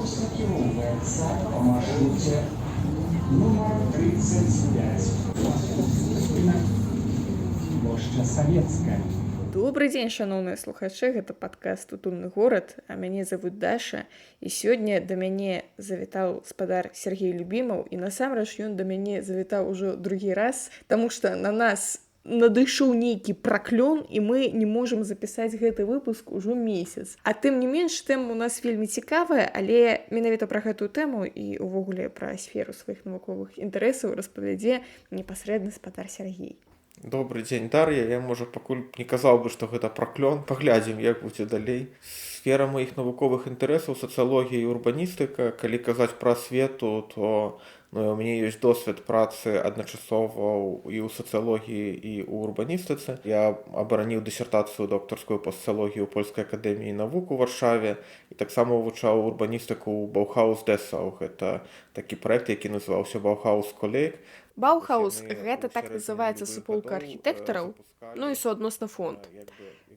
Автобус накіроўваецца па маршруце нумар 35. Плошча Савецкая. Добрый дзень, шаноўныя слухачы, гэта падкаст «Утульны горад», а мяне завуць Даша. І сёння да мяне завітаў спадар Сергей Любімаў, і насамрэч ён да мяне завітаў ужо другі раз, таму што на нас надышоў нейкі праклён, і мы не можам запісаць гэты выпуск ужо месяц. А тым не менш, тэма у нас вельмі цікавая, але менавіта пра гэтую тэму і ўвогуле пра сферу сваіх навуковых інтарэсаў распавядзе непасрэдна спадар Сергей. Добрый дзень, Дар'я. Я, можа, пакуль не казаў бы, што гэта праклён. Паглядзім, як будзе далей. Сфера маіх навуковых інтарэсаў, сацыялогія і урбаністыка. Калі казаць пра асвету, то у мяне ёсць досвед працы адначасова і ў сацыялогіі, і ў урбаністыцы. Я абараніў дысертацыю дактарскую па сацыялогіі ў Польскай акадэміі навук у Варшаве і таксама вывучаў урбаністыку ў Баухаус-Дэсау. Гэта такі праект, які называўся Баухаус-Коллег. Баухаус – гэта так называецца суполка архітэктараў, ну і суадносна фонд.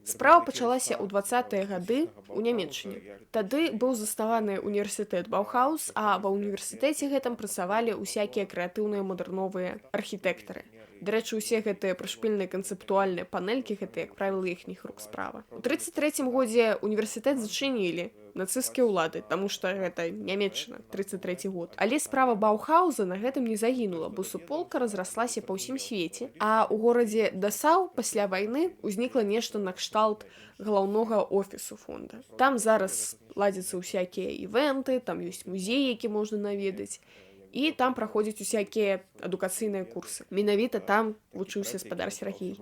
Справа пачалася ў 20-е гады ў Нямецчыне. Тады быў заснаваны універсітэт Баухаус, а ва ўніверсітэце гэтым працавалі ўсякія крэатыўныя мадэрновыя архітэктары. Дарэчы, усе гэтыя прышпільныя канцэптуальныя панелькі – гэта, як правіла, іхніх рук справа. У 33-м годзе універсітэт зачынілі нацысцкія ўлады, таму што гэта Нямецчына, 33-й год. Але справа Баухауза на гэтым не загінула, бо суполка разраслася па ўсім свеце, а ў горадзе Дасау пасля вайны ўзнікла нешта накшталт галаўнога офісу фонда. Там зараз ладзяцца ўсякія івенты, там ёсць музей, які можна наведаць, і там праходзяць усякія адукацыйныя курсы. Менавіта там вучыўся спадар Сергей.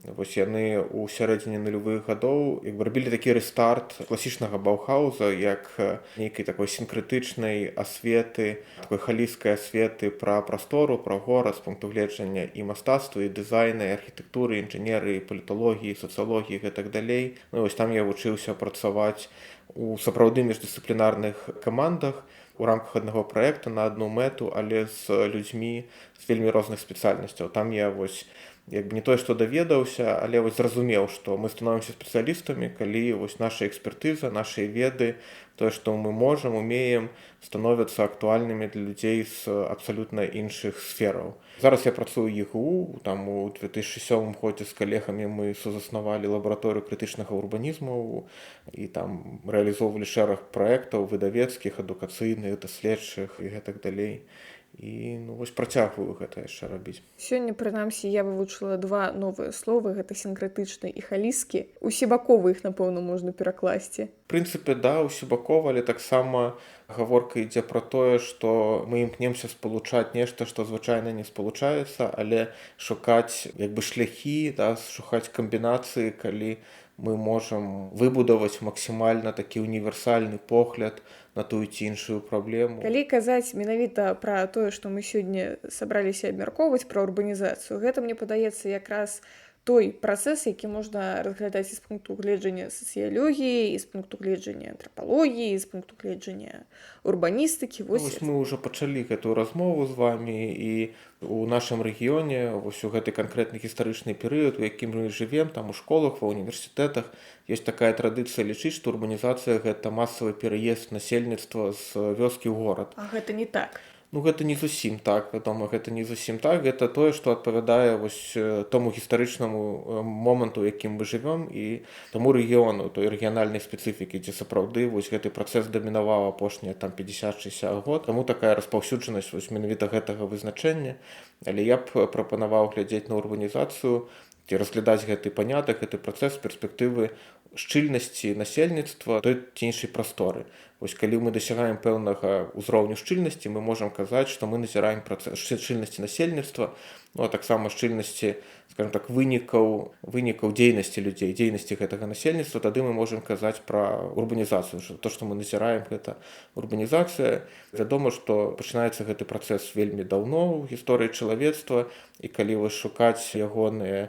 Вось яны ў сярэдзіне нулявых гадоў рабілі такі рэстарт класічнага Баухауза, як нейкай такой сінкрэтычнай асветы, такой халісцкай асветы пра прастору, пра горад з пункту гледжання і мастацтва, і дызайна, і архітэктуры, і інжынерыі, і паліталогіі, і сацыялогіі, і так далей. Ну, вось там я вучыўся працаваць у сапраўды міждысцыплінарных камандах у рамках аднаго праекта на адну мэту, але з людзьмі з вельмі розных спецыяльнасцяў. Там я вось не тое, што даведаўся, але вось зразумеў, што мы становімся спецыялістамі, калі вось наша экспертыза, нашы веды, тое, што мы можам, умеем, становяцца актуальнымі для людзей з абсалютна іншых сфераў. Зараз я працую ў ЕГУ, там у 2007 годзе з калегамі мы сузаснавалі лабараторыю крытычнага урбанізму і там рэалізоўвалі шэраг праектаў выдавецкіх, адукацыйных, даследчых і гэтак далей. І вось працягваю гэта яшчэ рабіць. Сёння, прынамсі, я вывучыла два новыя словы, гэта сінкрэтычны і халісцкі. Усебакова іх, напэўна, можна перакласці. В прынцыпе, да, усебакова, але таксама гаворка ідзе пра тое, што мы імкнемся спалучаць нешта, што звычайна не спалучаецца, але шукаць шляхі, да, шукаць камбінацыі, калі мы можам выбудаваць максімальна такі універсальны погляд на тую ці іншую праблему. Калі казаць менавіта пра тое, што мы сёння сабраліся абмяркоўваць пра урбанізацыю, гэта, мне падаецца, якраз той працэс, які можна разглядаць і з пункту гледжання сацыялогіі, і з пункту гледжання антрапалогіі, і з пункту гледжання урбаністыкі. Вось мы ўжо пачалі гэтую размову з вамі, і у нашым рэгіёне, вось у гэты канкрэтны гістарычны перыяд, у якім мы жывем, там у школах, ва універсітэтах, ёсць такая традыцыя лічыць, што урбанізацыя – гэта масавы пераезд насельніцтва з вёскі ў горад. А гэта не так. Гэта не зусім так, вядома, гэта не зусім так. Гэта тое, што адпавядае вось тому гістарычнаму моманту, у якім мы жывём, і таму рэгіону, той рэгіянальнай спецыфікі, дзе сапраўды вось гэты працэс дамінаваў апошнія 50-60 год. Таму такая распаўсюджанасць вось менавіта гэтага вызначэння. Але я б прапанаваў глядзець на урбанізацыю, ці разглядаць гэты панятак, гэты працэс з перспектывы шчыльнасці насельніцтва той ці іншай прасторы. Вось калі мы дасягаем пэўнага ўзроўню шчыльнасці, мы можам казаць, што мы назіраем працэс шчыльнасці насельніцтва, а таксама шчыльнасці, скажем так, вынікаў дзейнасці людзей, дзейнасці гэтага насельніцтва, тады мы можам казаць пра урбанізацыю. То, што мы назіраем, гэта урбанізацыя. Вядома, што пачынаецца гэты працэс вельмі даўно ў гісторыі чалавецтва, і калі вось шукаць ягоны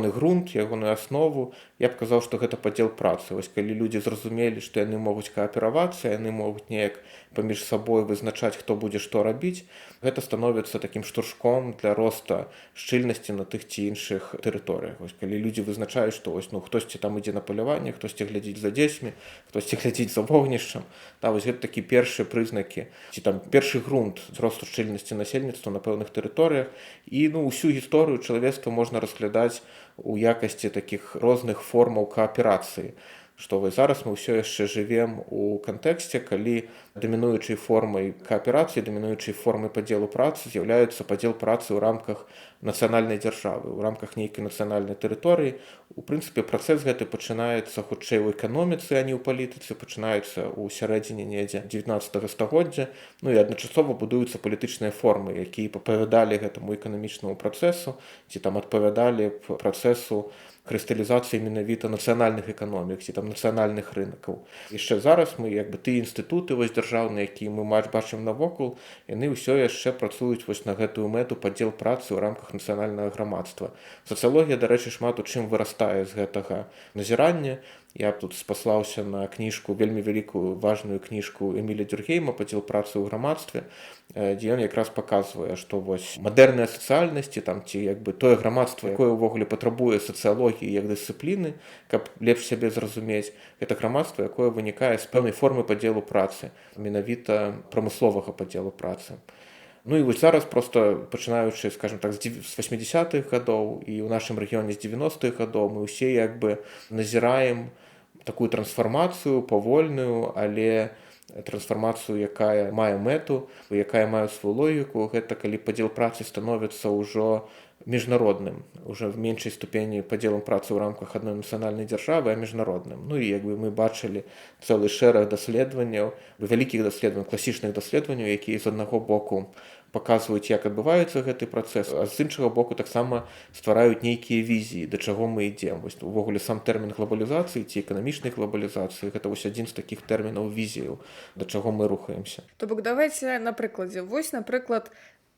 грунт, ягоную аснову, я б казаў, што гэта падзел працы. Вось калі людзі зразумелі, што яны могуць кааперавацца, яны могуць неяк паміж сабой вызначаць, хто будзе што рабіць, гэта становіцца такім штуршком для роста шчыльнасці на тых ці іншых тэрыторыях. Вось, калі людзі вызначаюць, што вось, хтосьці там ідзе на паляванне, хтосьці глядзіць за дзецьмі, хтосьці глядзіць за вогнішчам. Вось гэта такі першыя прызнакі, ці там першы грунт росту шчыльнасці насельніцтва на пэўных тэрыторыях. І ўсю гісторыю чалавецтва можна разглядаць у якасці такіх розных формаў кааперацыі. Што зараз мы ўсё яшчэ жывем у кантэксце, калі дамінуючай формай кааперацыі, дамінуючай формай падзелу працы з'яўляецца падзел працы ў рамках нацыянальнай дзяржавы, у рамках нейкай нацыянальнай тэрыторыі. У прынцыпе, працэс гэты пачынаецца хутчэй у эканоміцы, а не ў палітыцы, пачынаецца ў сярэдзіне недзе 19 стагоддзя. І адначасова будуюцца палітычныя формы, якія папавядалі гэтаму эканамічнаму працэсу, ці там адпавядалі працэсу крысталізацыі менавіта нацыянальных эканомік ці там нацыянальных рынкаў. Яшчэ зараз мы тыя інстытуты дзяржаўныя, якія мы бачым навокал, яны ўсё яшчэ працуюць на гэтую мэту падзел працы ў рамках нацыянальнага грамадства. Сацыялогія, дарэчы, шмат у чым вырастае з гэтага назірання. Я тут спаслаўся на кніжку, вельмі вялікую важную кніжку Эміля Дюркгейма «Падзел працы ў грамадстве», дзе ён якраз паказвае, што мадэрныя сацыяльнасці ці тое грамадства, якое ўвогуле патрабуе сацыялогіі як дысцыпліны, каб лепш сябе зразумець, гэта грамадства, якое вынікае з пэўнай формы падзелу працы, менавіта прамысловага падзелу працы. І вось зараз проста пачынаючы, скажем так, з 80-х гадоў і ў нашым рэгіёне з 90-х гадоў мы ўсе назіраем такую трансфармацыю павольную, але трансфармацыю, якая мае мэту, якая мае сваю логіку. Гэта калі падзел працы становіцца ўжо міжнародным, уже в меншай ступені падзелам працы ў рамках адной нацыянальнай дзяржавы, а міжнародным. І мы бачылі цэлы шэраг даследаванняў, вялікіх даследаванняў, класічных даследаванняў, якія з аднаго боку паказваюць, як адбываецца гэты працэс, а з іншага боку таксама ствараюць нейкія візіі, да чаго мы ідзем. Увогуле сам тэрмін глабалізацыі ці эканамічнай глабалізацыі гэта адзін з такіх тэрмінаў візіяў, да чаго мы рухаемся. То бок давайце на прыкладзе. Вось, напрыклад,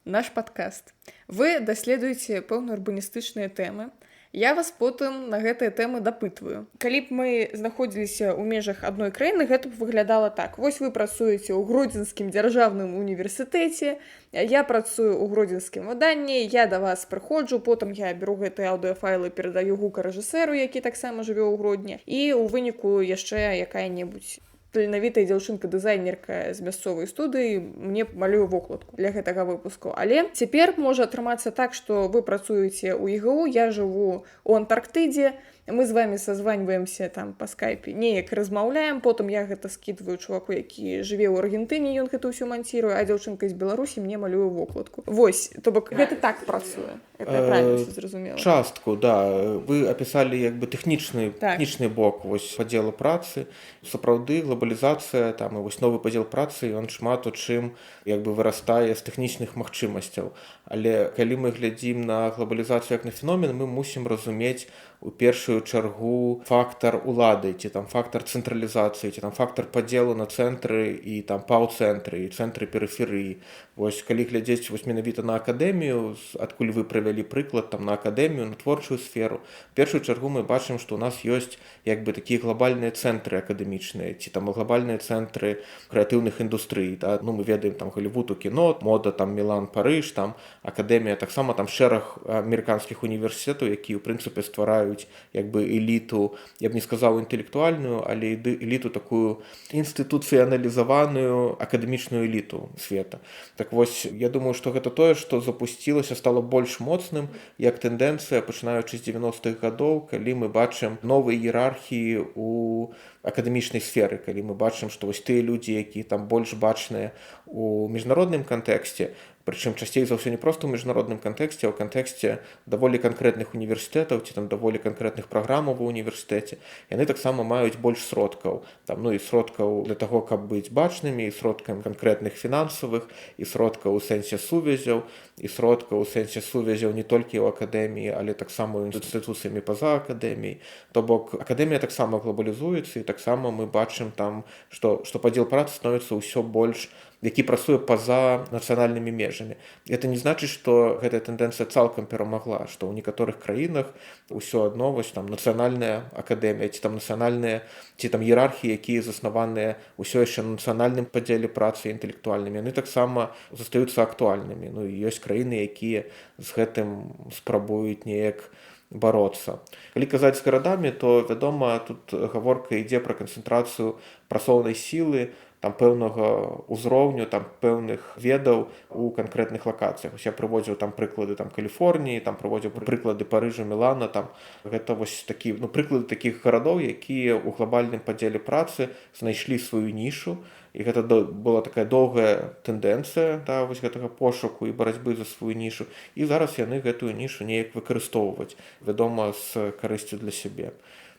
наш падкаст. Вы даследуеце пэўныя урбаністычныя тэмы. Я вас потым на гэтыя тэмы дапытваю. Калі б мы знаходзіліся ў межах адной краіны, гэта б выглядала так. Вось вы працуеце ў Гродзенскім дзяржаўным універсітэце, я працую ў Гродзенскім выданні, я да вас прыходжу, потым я беру гэтыя аўдыафайлы, перадаю гукарэжысэру, які таксама жыве ў Гродні, і ў выніку яшчэ якая-небудзь таленавітая дзяўчынка-дызайнерка з мясцовай студыі мне малюе вокладку для гэтага выпуску. Але цяпер можа атрымацца так, што вы працуеце ў ІГУ, я жыву ў Антарктыдзе, мы з вами созваньваемся там па скайпе, неяк размаўляем, потым я гэта скідваю чуваку, які жыве ў Аргентыне, ён гэта ўсё манціруе, а дзяўчынка з Беларусі мне малюе вокладку. Вось, то бок гэта так працуе. Это правильно зразумела. Частку, да. Вы апісалі тэхнічны бок падзелу працы. Сапраўды глобалізацыя, там і новы падзел працы, ён шмат у чым вырастае з тэхнічных магчымасцяў. Але калі мы глядзім на глобалізацыю як на феномен, мы мусім разумець у першую чаргу фактар улады, ці там фактар цэнтралізацыі, ці там фактар падзелу на цэнтры і там паўцэнтры, і цэнтры перыферыі. Вось калі глядзець менавіта на акадэмію, адкуль вы прывялі прыклад там на акадэмію, на творчую сферу, у першую чаргу мы бачым, што ў нас ёсць такія глобальныя цэнтры акадэмічныя, ці там глобальныя цэнтры крэатыўных індустрый. Мы ведаем там Голлівуд у кіно, мода там Мілан, Парыж, там акадэмія, таксама там шэраг амерыканскіх універсітэтаў, якія ў прынцыпе ствараюць эліту, я б не сказаў інтэлектуальную, але эліту такую інстытуцыяналізаваную акадэмічную эліту света. Так вось, я думаю, што гэта тое, што запусцілася, стала больш моцным, як тэндэнцыя, пачынаючы з 90-х гадоў, калі мы бачым новыя іерархіі у акадэмічнай сферы, калі мы бачым, што тыя людзі, якія там больш бачныя у міжнародным кантэксце, прычым часцей за ўсё не проста ў міжнародным кантэксце, а ў кантэксце даволі канкрэтных універсітэтаў ці там даволі канкрэтных праграмаў ва ўніверсітэце, яны таксама маюць больш сродкаў. І сродкаў для таго, каб быць бачнымі, і сродкам канкрэтных фінансавых, і сродкаў у сэнсе сувязяў, і сродкаў у сэнсе сувязяў не толькі ў акадэміі, але таксама ў інстытуцыямі па-за акадэміяй. То бок акадэмія таксама глобалізуецца, і таксама мы бачым там, што падзел працы становіцца ўсё больш які працуе па-за нацыянальнымі межамі. Гэта не значыць, што гэтая тэндэнцыя цалкам перамагла, што ў некаторых краінах ўсё адно вось там нацыянальная акадэмія ці там нацыянальныя ці там іерархіі, якія заснаваныя ўсё яшчэ на нацыянальным падзеле працы інтэлектуальнымі, яны таксама застаюцца актуальнымі. Ну і ёсць краіны, якія з гэтым спрабуюць неяк бароцца. Калі казаць з гарадамі, то, вядома, тут гаворка ідзе пра канцэнтрацыю працоўнай сілы, там пэўнага ўзроўню, там пэўных ведаў у канкрэтных лакацыях. Я прыводзіў там прыклады там Каліфорніі, там прыводзіў прыклады Парыжа, Мілана, там гэта вось такі, ну, прыклады такіх гарадоў, якія ў глобальным падзеле працы знайшлі сваю нішу, і гэта была такая доўгая тэндэнцыя, да, вось гэтага пошуку і барацьбы за сваю нішу, і зараз яны гэтую нішу неяк выкарыстоўваць, вядома, з карысцю для сябе.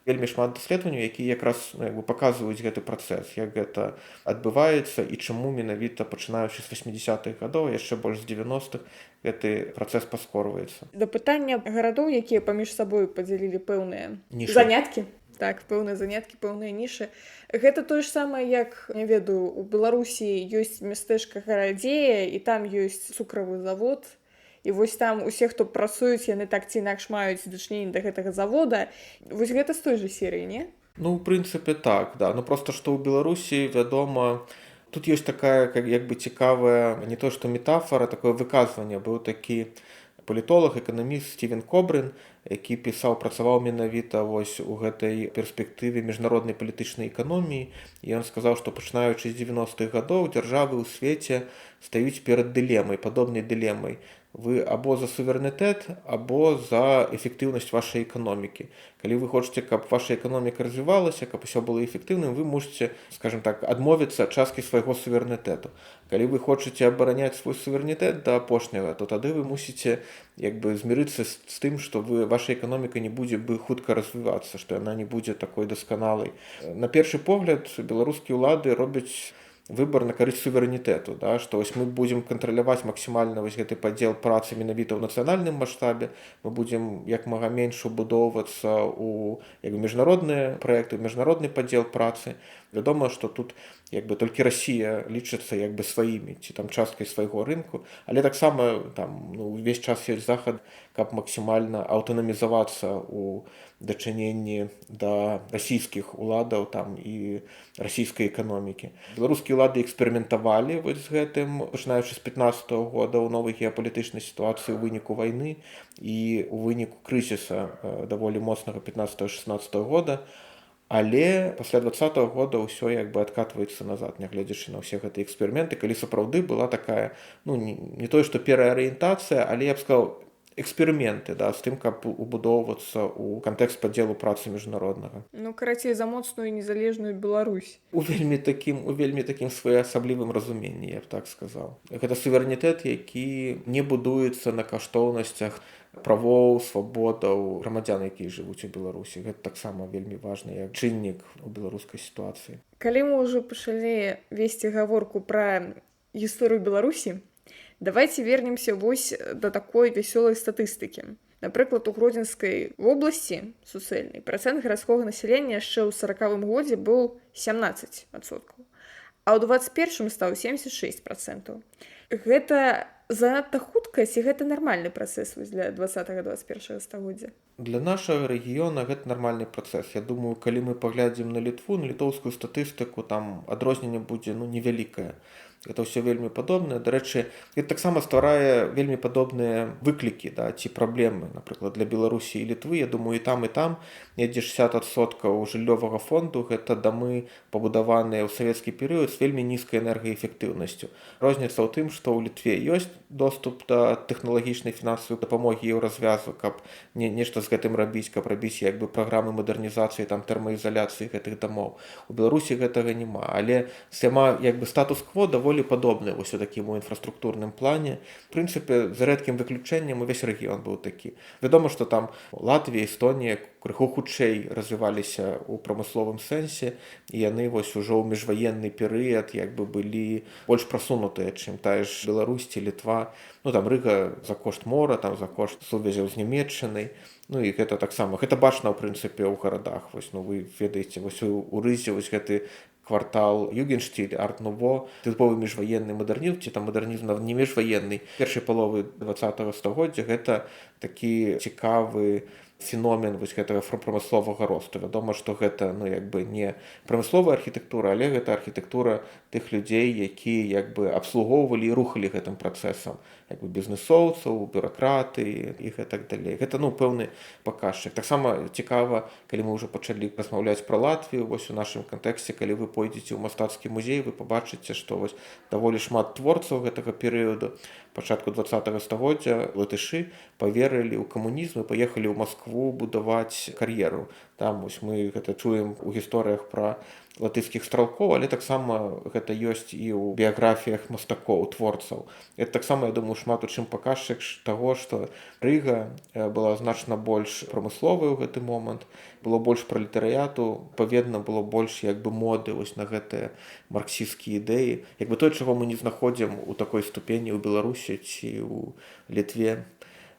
Вельмі шмат даследаванняў, якія якраз паказваюць гэты працэс, як гэта адбываецца і чаму менавіта пачынаючы з 80-х гадоў, яшчэ больш з 90-х, гэты працэс паскорваецца. Да пытання гарадоў, якія паміж сабой падзялілі пэўныя заняткі. Так, пэўныя заняткі, пэўныя нішы. Гэта тое ж самае, як, не ведаю, у Беларусі ёсць мястэчка Гарадзея, і там ёсць цукравы завод, і вось там усе, хто працуюць, яны так ці інакш маюць дачыненне да гэтага завода. Вось гэта з той жа серыі, не? Ну, ў прынцыпе, так, да. Ну, проста, што ў Беларусі, вядома, тут ёсць такая, як бы цікавая, не то што метафора, такое выказванне. Быў такі палітолог, эканаміст Стівен Кобрын, які працаваў менавіта вось у гэтай перспектыве міжнароднай палітычнай эканоміі. І ён сказаў, што пачынаючы з 90-х гадоў дзяржавы ў свеце стаюць перад дылемай, падобнай дылемай. Вы або за суверэнітэт, або за эфектыўнасць вашай эканомікі. Калі вы хочаце, каб ваша эканоміка развівалася, каб усё было эфектыўным, вы можаце, скажем так, адмовіцца ад часткі свайго суверэнітэту. Калі вы хочаце абараняць свой суверэнітэт да апошняга, то тады вы мусіце як бы змірыцца з тым, што ваша эканоміка не будзе хутка развівацца, што яна не будзе такой дасканалай. На першы погляд, беларускія ўлады робяць выбор на карысць суверэнітэту, да, што вось мы будзем кантраляваць максімальна вось гэты падзел працы менавіта ў нацыянальным маштабе, мы будзем як мага менш убудоўвацца ў міжнародныя праекты, міжнародны падзел працы. Вядома, што тут як бы толькі Расія лічыцца як бы сваімі ці там часткай свайго рынку, але таксама там увесь час ёсць захад, каб максімальна аўтанамізавацца ў дачыненні да расійскіх уладаў там і расійскай эканомікі. Беларускія ўлады эксперыментавалі вось з гэтым, пачынаючы з 15-го года ў новай геапалітычнай сітуацыі ў выніку вайны і ў выніку крызіса даволі моцнага 15-16 года. Але пасля 20-го года ўсё як бы адкатваецца назад, нягледзячы на ўсе гэтыя эксперыменты, калі сапраўды была такая, ну, не тое, што пераарыентацыя, але я б сказаў, эксперыменты, да, з тым, каб убудоўвацца ў кантэкст падзелу працы міжнароднага. Ну, карацей, за моцную незалежную Беларусь. У вельмі такім своеасаблівым разуменні, я б так сказаў. Гэта суверэнітэт, які не будуецца на каштоўнасцях правоў, свабодаў грамадзян, якія жывуць у Беларусі. Гэта таксама вельмі важны як чыннік у беларускай сітуацыі. Калі мы ўжо пачалі весці гаворку пра гісторыю Беларусі, давайте вернемся вось да такой вясёлай статыстыкі. Напрыклад, у Гродзенскай вобласці суцэльнай працэнт гарадскога насялення яшчэ ў 40-м годзе быў 17%, а ў 21-м стаў 76%. Гэта занадта хутка, ці гэта нармальны працэс для 20-21 стагоддзя? Для нашага рэгіёна гэта нармальны працэс. Я думаю, калі мы паглядзім на Літву, на літоўскую статыстыку, там адрозненне будзе невялікае. Гэта ўсё вельмі падобнае. Дарэчы, гэта таксама стварае вельмі падобныя выклікі, да, ці праблемы, напрыклад, для Беларусі і Літвы. Я думаю, і там недзе 60% жыллёвага фонду гэта дамы, пабудаваныя ў савецкі перыяд з вельмі нізкай энергаэфектыўнасцю. Розніца ў тым, што ў Літве ёсць доступ да тэхналагічнай фінансавай дапамогі і ў развязу, каб нешта з гэтым рабіць, каб рабіць як бы праграмы мадэрнізацыі, там тэрмаізаляцыі гэтых дамоў. У Беларусі гэтага няма, але сама як бы статус-кво даволі падобны вось у такім інфраструктурным плане. В прынцыпе, за рэдкім выключэннем увесь рэгіён быў такі. Вядома, што там Латвія, Эстонія крыху хутчэй развіваліся ў прамысловым сэнсе, і яны вось ужо ў міжваенны перыяд як бы былі больш прасунутыя, чым тая ж Беларусь ці Літва. Ну там Рыга за кошт мора, там за кошт сувязяў з Нямецчынай. Ну і гэта таксама, гэта бачна ў прынцыпе ў гарадах. Вось, ну вы ведаеце, вось у Рызе вось гэты квартал Югенштиль, арт-нуво, тыповы міжваенны мадэрнізм, ці там мадэрнізм не міжваенны. Першай паловы 20-го стагоддзя гэта такі цікавы феномен вось гэтага прамысловага росту. Вядома, што гэта не прамысловая архітэктура, але гэта архітэктура тых людзей, якія абслугоўвалі і рухалі гэтым працэсам, бізнэсоўцаў, бюракраты і гэтак далей. Гэта пэўны паказчык. Таксама цікава, калі мы ўжо пачалі размаўляць пра Латвію, вось у нашым кантэксце, калі вы пойдзеце ў мастацкі музей, вы пабачыце, што вось даволі шмат творцаў гэтага перыяду, пачатку 20-го стагоддзя латышы паверылі ў камунізм і паехалі ў Маскву будаваць кар'еру. Там вось мы гэта чуем у гісторыях пра латышскіх стралкоў, але таксама гэта ёсць і ў біяграфіях мастакоў, творцаў. Это таксама, я думаю, шмат у чым паказчык таго, што Рыга была значна больш прамысловай у гэты момант, было больш пралетарыяту, адпаведна было больш моды вось на гэтыя марксісцкія ідэі. Тое, чаго мы не знаходзім у такой ступені ў Беларусі ці ў Літве.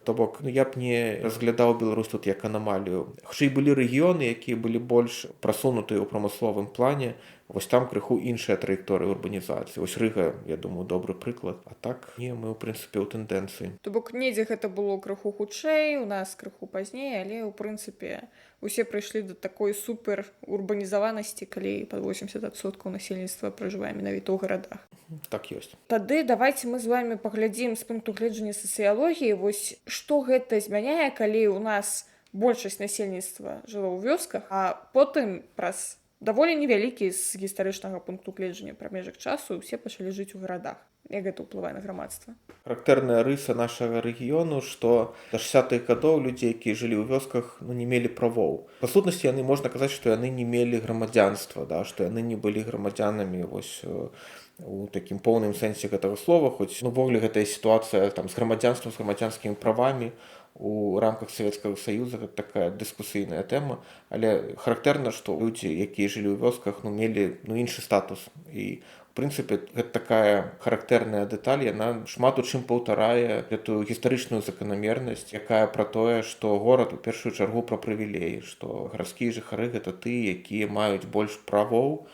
То бок, я б не разглядаў Беларусь тут як анамалію. Хутчэй былі рэгіёны, якія былі больш прасунутыя ў прамысловым плане, вось там крыху іншая траекторыя урбанізацыі. Вось Рыга, я думаю, добры прыклад. А так, мы, ў прынцыпе, ў тэндэнцыі. То бок, недзе гэта было крыху хутчэй, у нас крыху пазней, але, ў прынцыпе, усе прыйшлі да такой супер урбанізаванасці, калі пад 80% насельніцтва пражывае менавіта ў гарадах. Так ёсць. Тады давайце мы з вами паглядзім з пункту гледжання сацыялогіі, вось што гэта змяняе, калі ў нас большасць насельніцтва жыла ў вёсках, а потым праз даволі невялікі з гістарычнага пункту гледжання прамежак часу усе пачалі жыць у гарадах. Як гэта ўплывае на грамадства? Характэрная рыса нашага рэгіёну, што да 60-х гадоў людзі, якія жылі ў вёсках, не мелі правоў. Па сутнасці, яны можна казаць, што яны не мелі грамадзянства, што яны не былі грамадзянамі вось у такім поўным сэнсе гэтага слова, хоць увогуле гэтая сітуацыя з грамадзянствам, з грамадзянскімі правамі у рамках Савецкага Саюза, гэта такая дыскусійная тэма, але характэрна, што людзі, якія жылі ў вёсках, мелі іншы статус. І в прынцыпе, гэта такая характэрная дэталь, яна шмат у чым паўтарае гэтую гістарычную заканамернасць, якая пра тое, што горад у першую чаргу пра прывілеі, што гарадскія жыхары гэта тыя, якія маюць больш правоў,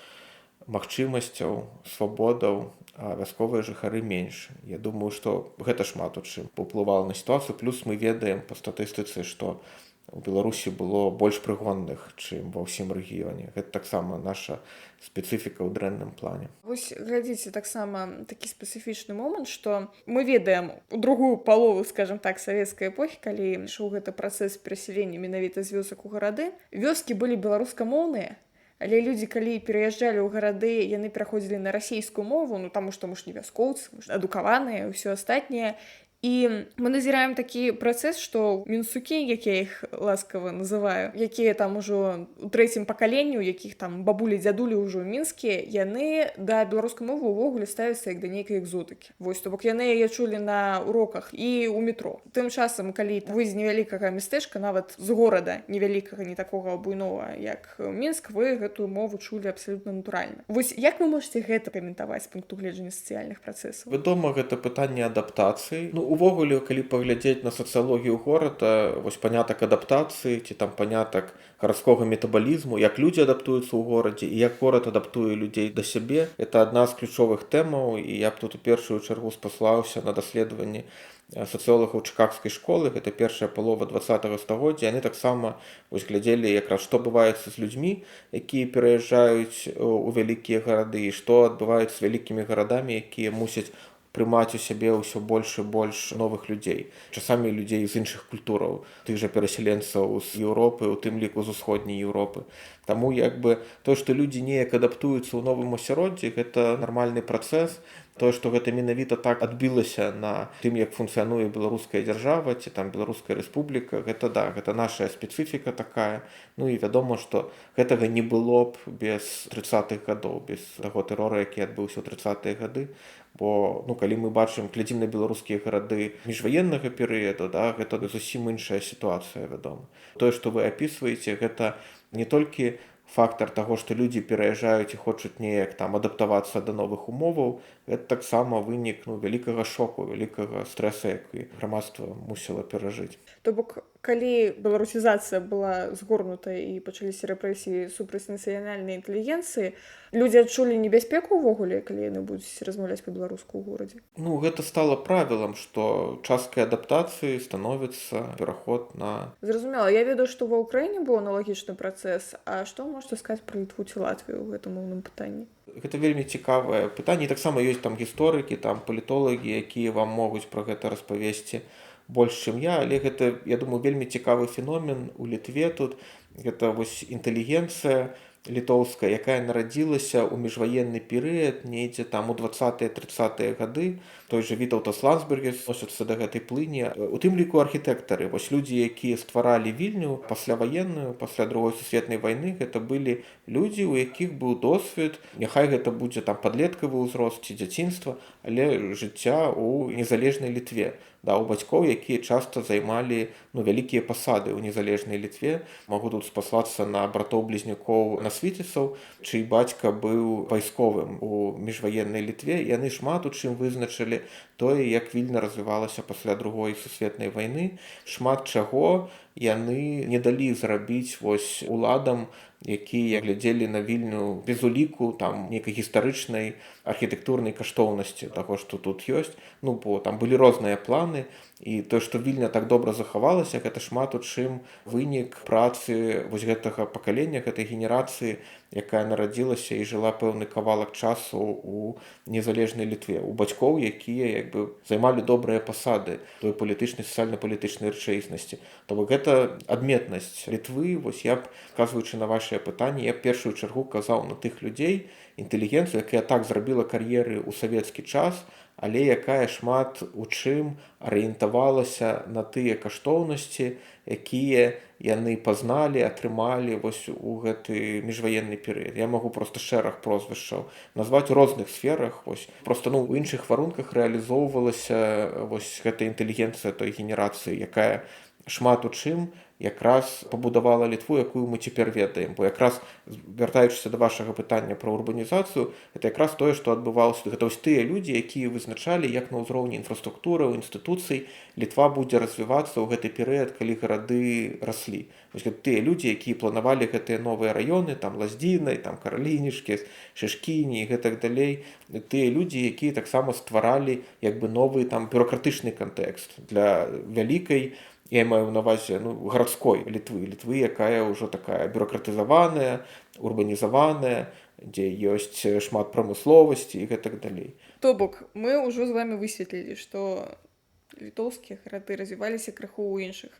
магчымасцяў, свабодаў, а вясковыя жыхары менш. Я думаю, што гэта шмат у чым паўплывала на сітуацыю. Плюс мы ведаем па статыстыцы, што у Беларусі было больш прыгонных, чым ва ўсім рэгіёне. Гэта таксама наша спецыфіка ў дрэнным плане. Вось глядзіце, таксама такі спецыфічны момант, што мы ведаем у другую палову, скажем так, савецкай эпохі, калі ішоў гэты працэс перасялення менавіта з вёсак у гарады, вёскі былі беларускамоўныя. Але людзі, калі пераязджалі ў гарады, яны пераходзілі на расійскую мову, таму што мы ж не вяскоўцы, мы ж адукаваныя, ўсё астатняе. І мы назіраем такі працэс, што мінсукі, як я іх ласкава называю, якія там ужо у трэцім пакаленні, у якіх там бабулі, дзядулі ўжо мінскія, яны да беларускай мовы ўвогуле ставяцца як да нейкай экзотыкі. Вось, то бок яны яе чулі на уроках і ў метро. Тым часам, калі вы з невялікага мястэчка, нават з горада невялікага, не такога буйнога, як Мінск, вы гэтую мову чулі абсалютна натуральна. Вось як вы можаце гэта каментаваць з пункту гледжання сацыяльных працэсаў? Вядома, гэта пытанне адаптацыі. Увогуле, калі паглядзець на сацыялогію горада, вось панятак адаптацыі ці там панятак гарадскога метабалізму, як людзі адаптуюцца ў горадзе і як горад адаптуе людзей да сябе, это адна з ключовых тэмаў, і я б тут у першую чаргу спаслаўся на даследаванні сацыолагаў чыкагскай школы, гэта першая палова 20-го стагоддзя. Яны таксама глядзелі якраз, што адбываецца з людзьмі, якія пераязджаюць у вялікія гарады, і што адбываецца з вялікімі гарадамі, якія мусяць прымаць у сябе ўсё больш і больш новых людзей. Часамі людзей з іншых культураў, тых жа перасяленцаў з Еўропы, у тым ліку з усходняй Еўропы. Таму тое, што людзі неяк адаптуюцца ў новым асяроддзі, гэта нармальны працэс. Тое, што гэта менавіта так адбілася на тым, як функцыянуе беларуская дзяржава ці там беларуская рэспубліка, гэта наша спецыфіка такая. І вядома, што гэтага не было б без 30-х гадоў, без таго тэрора, які адбыўся ў 30-е гады. Бо калі мы глядзім на беларускія гарады міжваеннага перыяду, гэта зусім іншая сітуацыя, вядома. Тое, што вы апісваеце, гэта не толькі фактар таго, што людзі пераязджаюць і хочуць неяк там адаптавацца да новых умоваў, гэта таксама вынік вялікага шоку, вялікага стрэса, які грамадства мусіла перажыць. То бок, калі беларусізацыя была згорнута і пачаліся рэпрэсіі супраць нацыянальнай інтэлігенцыі, людзі адчулі небяспеку ўвогуле, калі яны будуць размаўляць па-беларуску ў горадзе? Гэта стала правілам, што часткай адаптацыі становіцца пераход на... Зразумела, я ведаю, што ва ўкраіне быў аналагічны працэс, а што можаце сказаць пра Літву ці Латвію ў гэтым моўным пытанні? Гэта вельмі цікавае пытанне. Таксама ёсць там гісторыкі, там палітолагі, якія вам могуць пра гэта распавесці больш, чым я, але гэта, я думаю, вельмі цікавы феномен у Літве тут. Гэта вось інтэлігенцыя літоўская, якая нарадзілася ў міжваенны перыяд, недзе там у 20-30-е гады. Той жа Вітаўтас Ландсбергіс носіцца да гэтай плыні. У тым ліку архітэктары, вось людзі, якія стваралі Вільню пасляваенную, пасля Другой сусветнай вайны, гэта былі людзі, у якіх быў досвед, няхай гэта будзе там падлеткавы ўзрост ці дзяцінства, але жыцця ў незалежнай Літве. У бацькоў, якія часта займалі вялікія пасады ў незалежнай Літве. Магу тут спаслацца на братоў-блізнюкоў насвіцісаў, чый бацька быў вайсковым у міжваеннай Літве. Яны шмат у чым вызначылі тое, як Вільня развівалася пасля Другой сусветнай вайны. Шмат чаго яны не далі зрабіць вось уладам, якія глядзелі на Вільню без уліку там нейкай гістарычнай архітэктурнай каштоўнасці таго, што тут ёсць. Бо там былі розныя планы, і тое, што Вільня так добра захавалася, гэта шмат у чым вынік працы вось гэтага пакалення, гэтай генерацыі, якая нарадзілася і жыла пэўны кавалак часу ў незалежнай Літве. У бацькоў, якія займалі добрыя пасады той палітычнай, сацыяльна-палітычнай рэчаіснасці. То бок гэта адметнасць Літвы. Вось я б, адказваючы на вашае пытанне, я першую чаргу казаў на тых людзей, інтэлігенцыю, якая так зрабіла кар'еры ў савецкі час, але якая шмат у чым арыентавалася на тыя каштоўнасці, якія яны пазналі, атрымалі вось у гэты міжваенны перыяд. Я магу проста шэраг прозвішчаў назваць у розных сферах. Проста у іншых варунках рэалізоўвалася вось гэта інтэлігенцыя той генерацыі, якая шмат у чым якраз пабудавала Літву, якую мы цяпер ведаем. Бо якраз, вяртаючыся да вашага пытання пра урбанізацыю, гэта якраз тое, што адбывалася. Гэта вось тыя людзі, якія вызначалі, як на ўзроўні інфраструктуры, інстытуцый Літва будзе развівацца ў гэты перыяд, калі гарады раслі. Вось тыя людзі, якія планавалі гэтыя новыя раёны, там Лаздзінай, там Каралінішкі, Шэшкіні і гэтак далей. Тыя людзі, якія таксама стваралі новы там бюракратычны кантэкст для вялікай, я маю на ўвазе гарадской Літвы, якая ўжо такая бюракратызаваная, урбанізаваная, дзе ёсць шмат прамысловасці і гэтак далей. То бок, мы ўжо з вами высветлілі, што літоўскія гарады развіваліся крыху ў іншых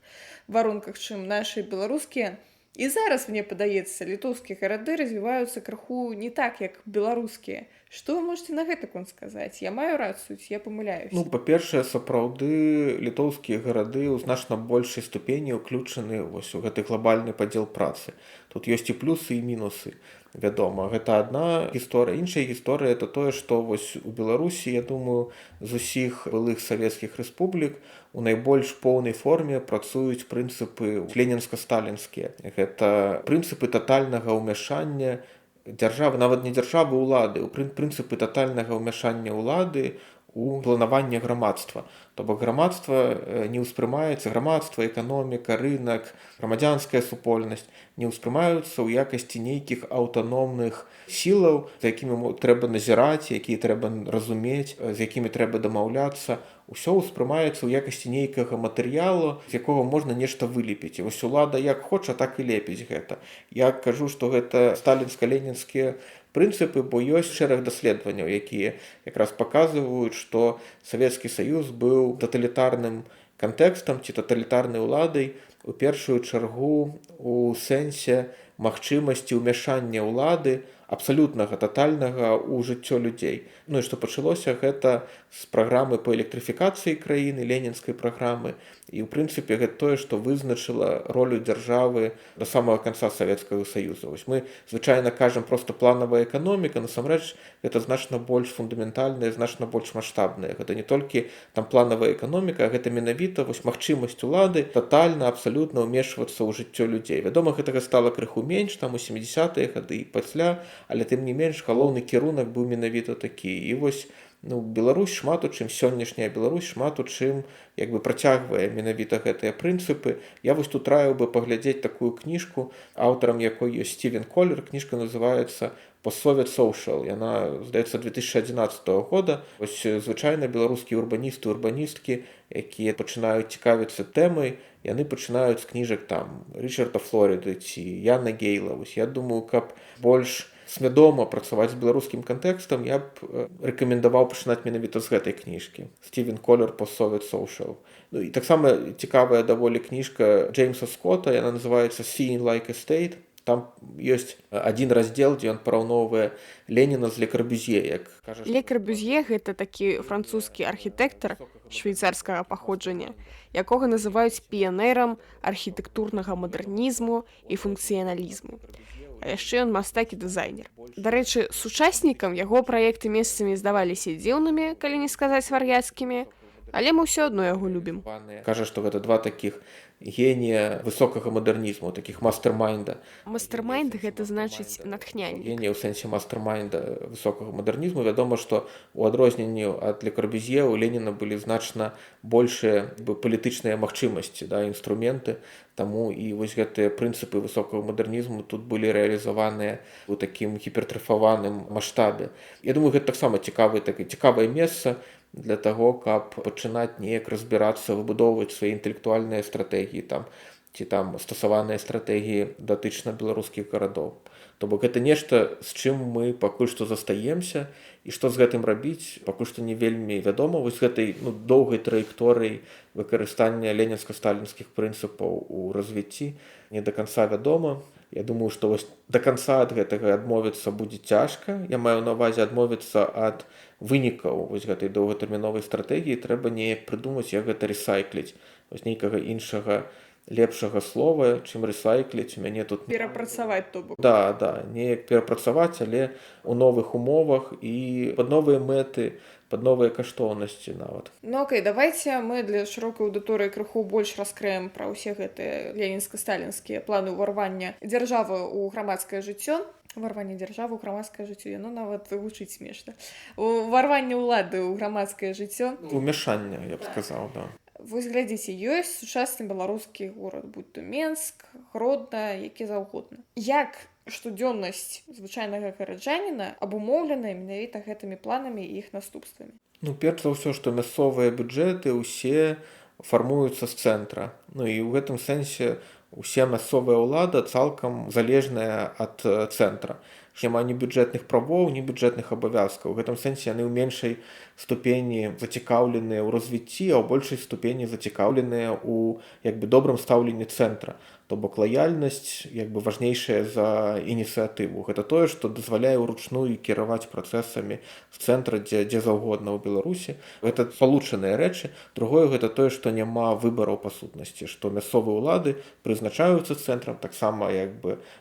варунках, чым нашы беларускія. І зараз, мне падаецца, літоўскія гарады развіваюцца крыху не так, як беларускія. Што вы можете на гэта конт сказаць? Я маю рацыю, ці я памыляюся? Па-першае, сапраўды літоўскія гарады ў значна большай ступені ўключаны вось у гэты глобальны падзел працы. Тут ёсць і плюсы, і мінусы. Вядома, гэта адна гісторыя. Іншая гісторыя — это тое, што вось у Беларусі, я думаю, з усіх былых савецкіх рэспублік у найбольш поўнай форме працуюць прынцыпы ленінска-сталінскія. Гэта прынцыпы татальнага ўмяшання дзяржавы, нават не дзяржавы, улады, прынцыпы татальнага ўмяшання ўлады у планаванне грамадства. То бок грамадства не ўспрымаецца, грамадства, эканоміка, рынак, грамадзянская супольнасць не ўспрымаюцца ў якасці нейкіх аўтаномных сілаў, за якімі трэба назіраць, якія трэба разумець, з якімі трэба дамаўляцца. Усё ўспрымаецца ў якасці нейкага матэрыялу, з якога можна нешта вылепіць. І вось улада як хоча, так і лепіць гэта. Я кажу, што гэта сталінска-ленінскія прынцыпы, бо ёсць шэраг даследаванняў, якія якраз паказваюць, што Савецкі Саюз быў таталітарным кантэкстам ці таталітарнай уладай у першую чаргу у сэнсе магчымасці ўмяшання ўлады абсалютнага татальнага ў жыццё людзей. Ну і што пачалося гэта з праграмы па электрыфікацыі краіны, ленінскай праграмы, і ў прынцыпе гэта тое, што вызначыла ролю дзяржавы да самага канца Савецкага Саюза. Вось мы звычайна кажам проста планавая эканоміка, насамрэч гэта значна больш фундаментальная, значна больш маштабная. Гэта не толькі там планавая эканоміка, а гэта менавіта вось магчымасць улады татальна, абсалютна ўмешвацца ў жыццё людзей. Вядома, гэтага стала крыху менш там у 70-е гады і пасля, але тым не менш галоўны кірунак быў менавіта такі. І вось Беларусь шмат у чым, сённяшняя Беларусь шмат у чым працягвае менавіта гэтыя прынцыпы. Я вось тут раіў бы паглядзець такую кніжку, аўтарам якой ёсць Стівен Колер. Кніжка называецца «Post-Soviet Social». Яна, здаецца, 2011 года. Вось звычайна беларускія урбаністы, урбаністкі, якія пачынаюць цікавіцца тэмай, яны пачынаюць з кніжак там Річарда Флоріды ці Яна Гейла. Вось я думаю, каб больш свядома працаваць з беларускім кантэкстам, я б рэкамендаваў пачынаць менавіта з гэтай кніжкі. Стівен Колер «Post-Soviet Social». Ну, і таксама цікавая даволі кніжка Джеймса Скотта, яна называецца «Seeing like a State». Там ёсць адзін раздзел, дзе ён параўноўвае Леніна з Ле Карбюзье. Ле Карбюзье – гэта такі французскі архітэктар швейцарскага паходжання, якога называюць піянерам архітэктурнага мадэрнізму і функцыяналізму. А яшчэ ён мастак і дызайнер. Дарэчы, сучаснікам яго праекты месцамі здаваліся дзіўнымі, калі не сказаць вар'яцкімі, але мы ўсё адно яго любім. Кажа, што гэта два такіх генія высокага мадэрнізму, такіх мастэрмайнда. Мастэрмайнд – гэта значыць натхнянне. Генія ў сэнсе мастэрмайнда высокага мадэрнізму. Вядома, што ў адрозненні ад Ле Карбюзье у Леніна былі значна большыя палітычныя магчымасці, інструменты. Таму і вось гэтыя прынцыпы высокага мадэрнізму тут былі рэалізаваныя ў такім гіпертрафаваным маштабе. Я думаю, гэта таксама цікавае месца для таго, каб пачынаць неяк разбірацца, выбудоўваць свае інтэлектуальныя стратэгіі ці стасаваныя стратэгіі датычна беларускіх гарадоў. То бок гэта нешта, з чым мы пакуль што застаемся, і што з гэтым рабіць, пакуль што не вельмі вядома. Вось гэтай доўгай траекторыі выкарыстання ленінска-сталінскіх прынцыпаў у развіцці не да канца вядома. Я думаю, што вось да канца ад гэтага адмовіцца будзе цяжка. Я маю на ўвазе адмовіцца ад вынікаў вось гэтай доўгатэрміновай стратэгіі. Трэба неяк прыдумаць, як гэта рэсайкліць. Вось нейкага іншага лепшага слова, чым рэсайкліць. Мяне тут перапрацаваць, то бок. Да, неяк перапрацаваць, але ў новых умовах і пад новыя мэты, пад новыя каштоўнасці нават. Ну окей, давайце мы для шырокай аўдыторыі крыху больш раскрыем пра ўсе гэтыя ленінска-сталінскія планы ўварвання дзяржавы ў грамадскае жыццё. Уварванне дзяржавы ў грамадскае жыццё, яно нават гучыць смешна. Уварванне ўлады ў грамадскае жыццё. Умяшанне, я б сказаў, да. Вось глядзіце, ёсць сучасны беларускі горад, будь то Менск, Гродна, які заўгодна. Як штодзённасць звычайнага гараджаніна абумоўлена менавіта гэтымі планамі і іх наступствамі? Перш за ўсё, што мясцовыя бюджэты ўсе фармуюцца з цэнтра. І ў гэтым сэнсе уся мясцовая ўлада цалкам залежная ад цэнтра. Няма ні бюджэтных правоў, ні бюджэтных абавязкаў. У гэтым сэнсе яны ў меншай ступені зацікаўленыя ў развіцці, а ў большай ступені зацікаўленыя ў добрым стаўленні цэнтра. То бок лаяльнасць важнейшая за ініцыятыву. Гэта тое, што дазваляе ўручную кіраваць працэсамі з цэнтра дзе заўгодна ў Беларусі. Гэта спалучаныя рэчы. Другое гэта тое, што няма выбараў па сутнасці, што мясцовыя ўлады прызначаюцца цэнтрам, таксама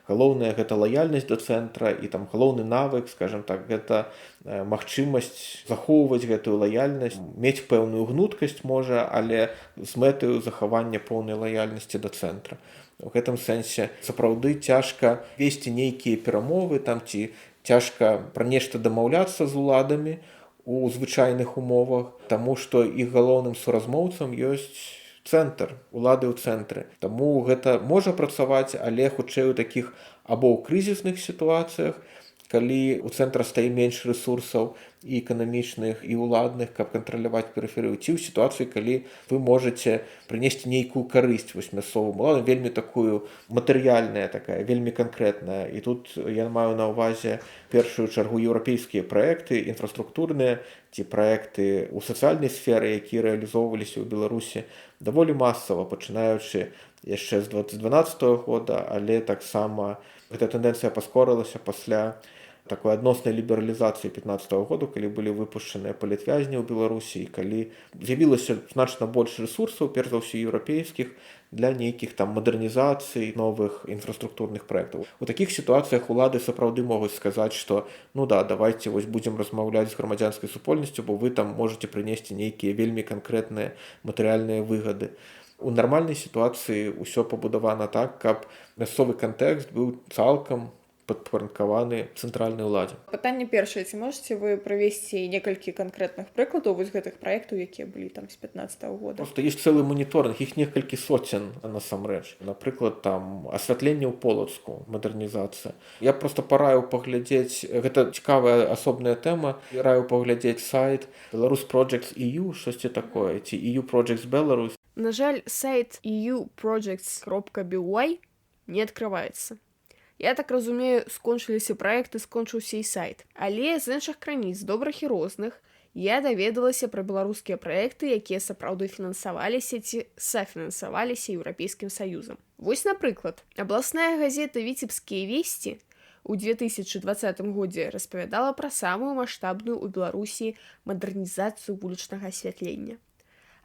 галоўнае гэта лаяльнасць да цэнтра і галоўны навык, скажем так, гэта магчымасць захоўваць гэтую лаяльнасць, мець пэўную гнуткасць можа, але з мэтаю захавання поўнай лаяльнасці да цэнтра. У гэтым сэнсе сапраўды цяжка весці нейкія перамовы ці цяжка пра нешта дамаўляцца з уладамі у звычайных умовах, таму што іх галоўным суразмоўцам ёсць цэнтр, улады ў цэнтры. Таму гэта можа працаваць, але хутчэй у такіх або ў крызісных сітуацыях, калі ў цэнтра стае менш рэсурсаў і эканамічных, і ўладных, каб кантраляваць перыферыю, ці ў сітуацыі, калі вы можаце прынесці нейкую карысць мясцовым уладам, вельмі такую матэрыяльная, вельмі канкрэтная. І тут я маю на ўвазе першую чаргу еўрапейскія праекты, інфраструктурныя ці праекты ў сацыяльнай сферы, якія рэалізоўваліся ў Беларусі даволі масава, пачынаючы яшчэ з 2012 года, але таксама гэта тэндэнцыя паскорылася пасля такой адноснай лібералізацыі 15 году, калі былі выпушчаныя палітвязні ў Беларусі, і калі з'явілася значна больш рэсурсаў, перш за ўсё еўрапейскіх, для нейкіх там мадэрнізацый, новых інфраструктурных праектаў. У такіх сітуацыях улады сапраўды могуць сказаць, што ну да, давайте вось будзем размаўляць з грамадзянскай супольнасцю, бо вы там можете прынесці нейкія вельмі канкрэтныя матэрыяльныя выгады. У нармальнай сітуацыі ўсё пабудавана так, каб мясцовы кантэкст быў цалкам падпарадкаваны цэнтральнай уладзе. Пытанне першае, ці можаце вы правесці некалькі канкрэтных прыкладаў вось гэтых праектаў, якія былі там з 15 года? Просто ёсць цэлы моніторинг, іх некалькі соцен насамрэч. Напрыклад, там асвятленне ў Полацку, мадэрнізацыя. Я просто параю паглядзець, гэта цікавая асобная тэма, я раю паглядзець сайт Belarus Projects EU, штосьці такое, ці EU Projects Belarus. На жаль, сайт euprojects.by не открываецца. Я так разумею, скончыліся праекты, скончыўся і сайт. Але з іншых крыніц, добрых і розных, я даведалася пра беларускія праекты, якія сапраўды фінансаваліся ці сафінансаваліся Еўрапейскім Саюзам. Вось, напрыклад, абласная газета «Віцебскія весці» у 2020 годзе распавядала пра самую маштабную ў Беларусі мадэрнізацыю вулічнага асвятлення.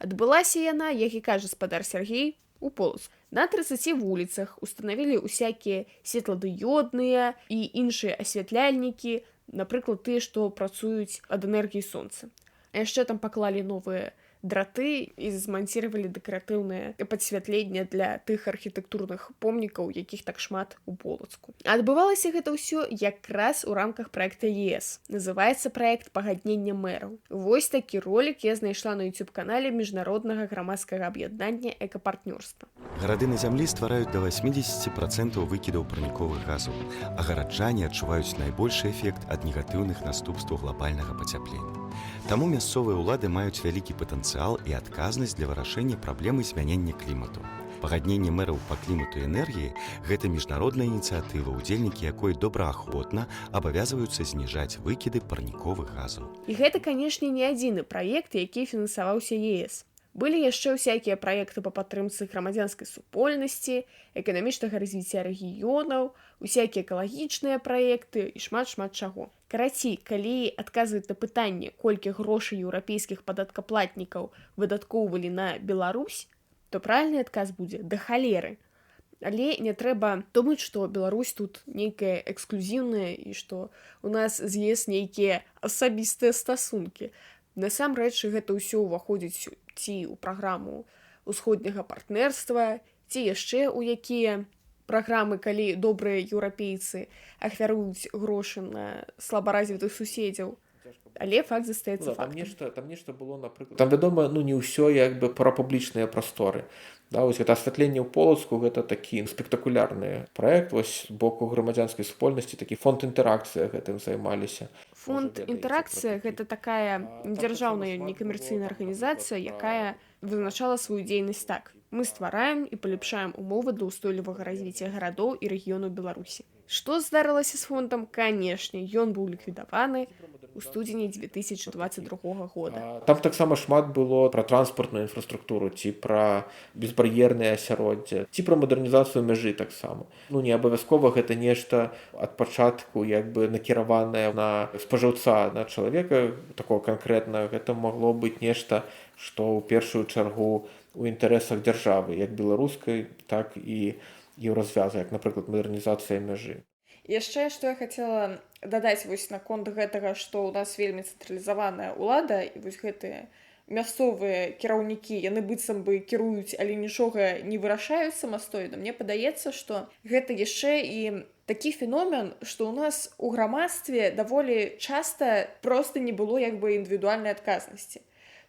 Адбылася яна, як і кажа спадар Сергей, у Полацку. На 30 вуліцах устанавілі ўсякія светладыёдныя і іншыя асвятляльнікі, напрыклад, тыя, што працуюць ад энергіі сонца. А яшчэ там паклалі новыя драты і зманціравалі дэкаратыўнае падсвятленне для тых архітэктурных помнікаў, якіх так шмат у Полацку. Адбывалася гэта ўсё якраз у рамках праекта ЕС. Называецца праект «Пагаднення мэраў». Вось такі ролик я знайшла на YouTube-канале міжнароднага грамадскага аб'яднання «Экапартнёрства». Гарады на зямлі ствараюць да 80% выкідаў парніковых газаў, а гараджане адчуваюць найбольшы эфект ад негатыўных наступстваў глобальнага пацяплення. Таму мясцовыя ўлады маюць вялікі патэнцыял і адказнасць для вырашэння праблемы змянення клімату. Пагадненне мэраў па клімату і энергіі – гэта міжнародная ініцыятыва, удзельнікі якой добраахвотна абавязваюцца зніжаць выкіды парніковых газаў. І гэта, канешне, не адзіны праект, які фінансаваўся ЕС. Былі яшчэ ўсякія праекты па падтрымцы грамадзянскай супольнасці, эканамічнага развіцця рэгіёнаў, усякія экалагічныя праекты і шмат-шмат чаго. Карацей, калі адказваць на пытанне, колькі грошай еўрапейскіх падаткаплатнікаў выдаткоўвалі на Беларусь, то правільны адказ будзе да халеры. Але не трэба думаць, што Беларусь тут нейкая эксклюзіўная і што у нас з ЕС нейкія асабістыя стасункі. Насамрэч, гэта ўсё ўваходзіць ці ў праграму ўсходняга партнерства, ці яшчэ ў якія праграмы, калі добрыя еўрапейцы ахвяруюць грошы на слабаразвітых суседзяў. Але факт застаецца фактам. Там нешта было, напрыклад. Там, вядома, не ўсё як бы пра публічныя прасторы. Да, вось гэта асвятленне ў Полацку, гэта такі спектакулярны праект, вось з боку грамадзянскай супольнасці, такі фонд інтэракцыя гэтым займаліся. Фонд інтэракцыя – гэта такая дзяржаўная некамерцыйная арганізацыя, якая вызначала сваю дзейнасць так. Мы ствараем і палепшаем умовы для ўстойлівага развіцця гарадоў і рэгіёнаў Беларусі. Што здарылася з фондам? Канешне, ён быў ліквідаваны у студзені 2022 года. Там таксама шмат было пра транспартную інфраструктуру, ці пра безбар'ернае асяроддзе, ці пра мадэрнізацыю мяжы таксама. Не абавязкова гэта нешта ад пачатку як бы накіраванае на спажыўца, на чалавека такого канкрэтна. Гэта магло быць нешта, што ў першую чаргу у інтарэсах дзяржавы, як беларускай, так і еўразвяза, як, напрыклад, мадэрнізацыя мяжы. Яшчэ, што я хацела дадаць вось наконт гэтага, што ў нас вельмі цэнтралізаваная ўлада, і вось гэтыя мясцовыя кіраўнікі, яны быццам бы кіруюць, але нічога не вырашаюць самастойна. Мне падаецца, што гэта яшчэ і такі феномен, што ў нас у грамадстве даволі часта проста не было як бы індывідуальнай адказнасці.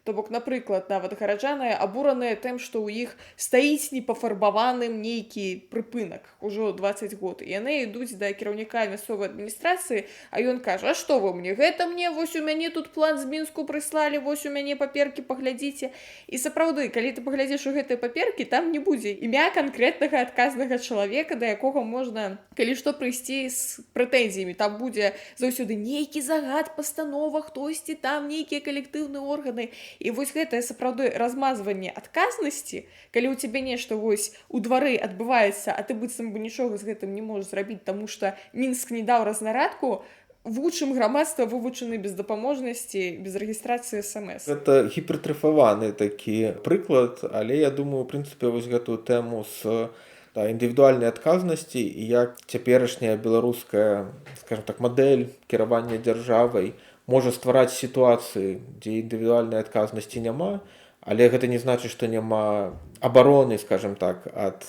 То бок, напрыклад, нават гараджаны абураныя тым, што ў іх стаіць непафарбаваным нейкі прыпынак ужо 20 год. І яны ідуць да кіраўніка мясцовай адміністрацыі, а ён кажа: «А што вы мне? Гэта мне, вось у мяне тут план з Мінску прыслалі, вось у мяне паперкі, паглядзіце». І сапраўды, калі ты паглядзіш у гэтыя паперкі, там не будзе імя канкрэтнага адказнага чалавека, да якога можна, калі што, прыйсці з прэтэнзіямі. Там будзе заўсёды нейкі загад, пастанова, хтосьці там, нейкія калектыўныя органы. І вось гэтае сапраўды размазванне адказнасці, калі ў цябе нешта вось у двары адбываецца, а ты быццам бы нічога з гэтым не можаш зрабіць, таму што Мінск не даў разнарадку, вучым грамадства вывучаны без дапаможнасці, без рэгістрацыі смс. Гэта гіпертрафаваны такі прыклад, але я думаю, у прынцыпе, вось гэтую тэму з індывідуальнай адказнасці і як цяперашняя беларуская, скажем так, мадэль кіравання дзяржавай можа ствараць сітуацыі, дзе індывідуальнай адказнасці няма, але гэта не значыць, што няма абароны, скажем так, ад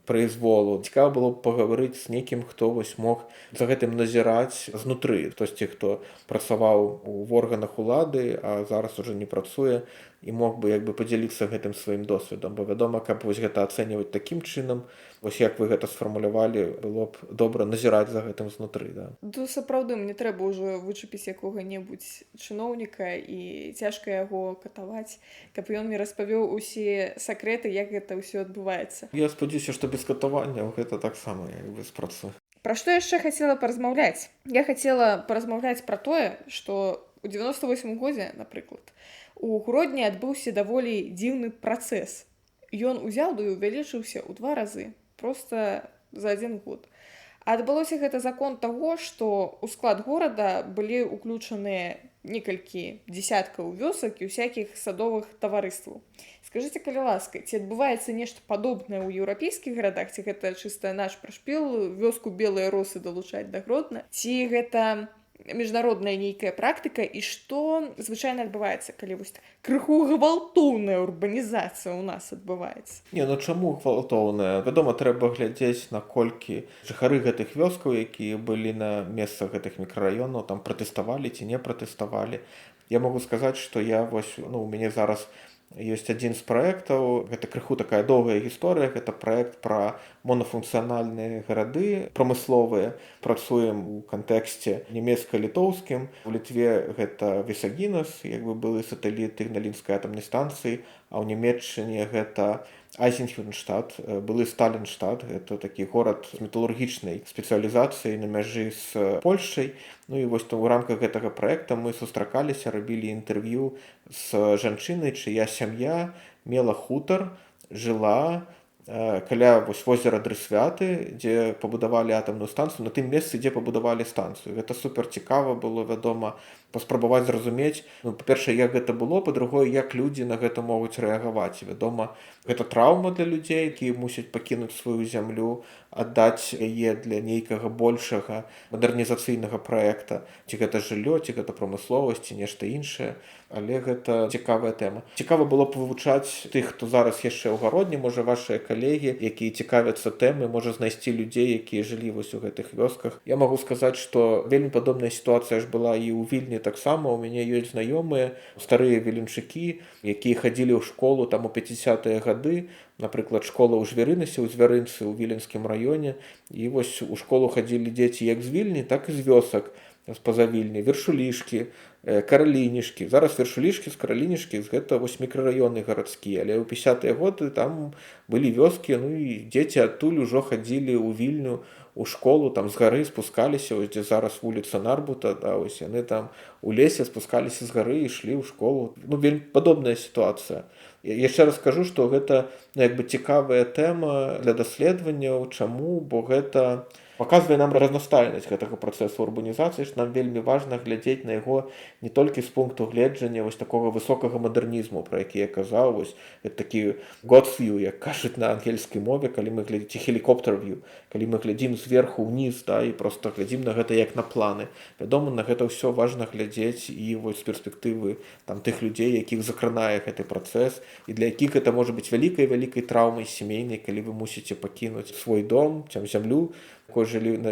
прызволу. Цікава было б пагаварыць з некім, хто вось мог за гэтым назіраць знутры. Хтосьці, хто працаваў у органах улады, а зараз ужо не працуе, і мог бы як бы падзяліцца гэтым сваім досведам. Бо вядома, каб вось гэта ацэньваць такім чынам, вось як вы гэта сфармулявалі, было б добра назіраць за гэтым знутры. Да? Ну, сапраўды, мне трэба ўжо вычапіць якога-небудзь чыноўніка і цяжка яго катаваць, каб ён мне распавёў усе сакрэты, як гэта ўсё адбываецца. Я спадзяюся, што без катавання гэта таксама як бы спрацуе. Пра што яшчэ хацела паразмаўляць? Я хацела паразмаўляць пра тое, што ў 98 годзе, напрыклад, у Гродні адбыўся даволі дзіўны працэс. Ён узяў ды увялічыўся ў 2 разы, проста за 1 год. Адбылося гэта закон таго, што ў склад горада былі ўключаныя некалькі дзесяткаў вёсак і ўсякіх садовых таварыстваў. Скажыце, калі ласка, ці адбываецца нешта падобнае ў еўрапейскіх гарадах, ці гэта чыста наш прашпіл, вёску Белыя росы далучаць да Гродна, ці гэта міжнародная нейкая практыка, і што звычайна адбываецца, калі вось крыху гвалтоўная урбанізацыя ў нас адбываецца? Не, ну чаму гвалтоўная? Вядома, трэба глядзець, наколькі жыхары гэтых вёскаў, якія былі на месцах гэтых мікрараёнаў, там пратэставалі ці не пратэставалі. Я магу сказаць, што я вось, у мяне зараз ёсць адзін з праектаў, гэта крыху такая доўгая гісторыя, гэта праект пра монафункцыянальныя гарады прамысловыя. Працуем у кантэксце нямецка-літоўскім. У Літве гэта Вісагінас, як бы былы сатэліт Ігналінскай атамнай станцыі, а ў Нямецчыне гэта Айзенхюрнштадт, былы Сталінштадт, гэта такі горад з металургічнай спецыялізацыяй на мяжы з Польшчай. Ну і вось у рамках гэтага праекта мы сустракаліся, рабілі інтэрв'ю з жанчынай, чыя сям'я мела хутар, жыла каля возера Дрысвяты, дзе пабудавалі атамную станцыю, на тым месцы, дзе пабудавалі станцыю. Гэта супер цікава было, вядома, паспрабаваць зразумець, па-першае, як гэта было, па-другое, як людзі на гэта могуць рэагаваць. Вядома, гэта траўма для людзей, якія мусяць пакінуць сваю зямлю, аддаць яе для нейкага большага мадэрнізацыйнага праекта. Ці гэта жыллё, ці гэта прамысловасць, ці нешта іншае. Але гэта цікавая тэма. Цікава было б вывучаць тых, хто зараз яшчэ ў Гародні, можа, вашыя калегі, якія цікавяцца тэмы, можа знайсці людзей, якія жылі вось у гэтых вёсках. Я магу сказаць, што вельмі падобная сітуацыя ж была і ў Вільні таксама. У мяне ёсць знаёмыя, старыя віленчакі, якія хадзілі ў школу там у 50-е гады, напрыклад, школа ў Жвярынасе, ў Звярынцы, ў Віленскім раёне. І вось у школу хадзілі дзеці як з Вільні, так і з вёсак з-паза Вільні. Вершулішкі, Каралінішкі. Зараз Вершулішкі з Каралінішкі, гэта вось мікрараёны гарадскія. Але ў 50-е годы там былі вёскі, і дзеці адтуль ужо хадзілі ў Вільню, у школу, там з гары спускаліся, ось дзе зараз вуліца Нарбута, да, ось яны там у лесе спускаліся з гары і ішлі ў школу. Вельмі падобная сітуацыя. Я яшчэ раз скажу, што гэта як бы цікавая тэма для даследаванняў. Чаму? Бо гэта паказвае нам разнастайнасць гэтага працэсу урбанізацыі, што нам вельмі важна глядзець на яго не толькі з пункту гледжання вось такога высокага мадэрнізму, пра які я казаў, вось такі God view, як кажуць на ангельскай мове, калі мы глядзім, ці helicopter view, калі мы глядзім зверху ўніз, да, і проста глядзім на гэта як на планы. Вядома, на гэта ўсё важна глядзець і вось з перспектывы там тых людзей, якіх закранае гэты працэс, і для якіх гэта можа быць вялікай траўмай сямейнай, калі вы мусіце пакінуць свой дом, зямлю, якой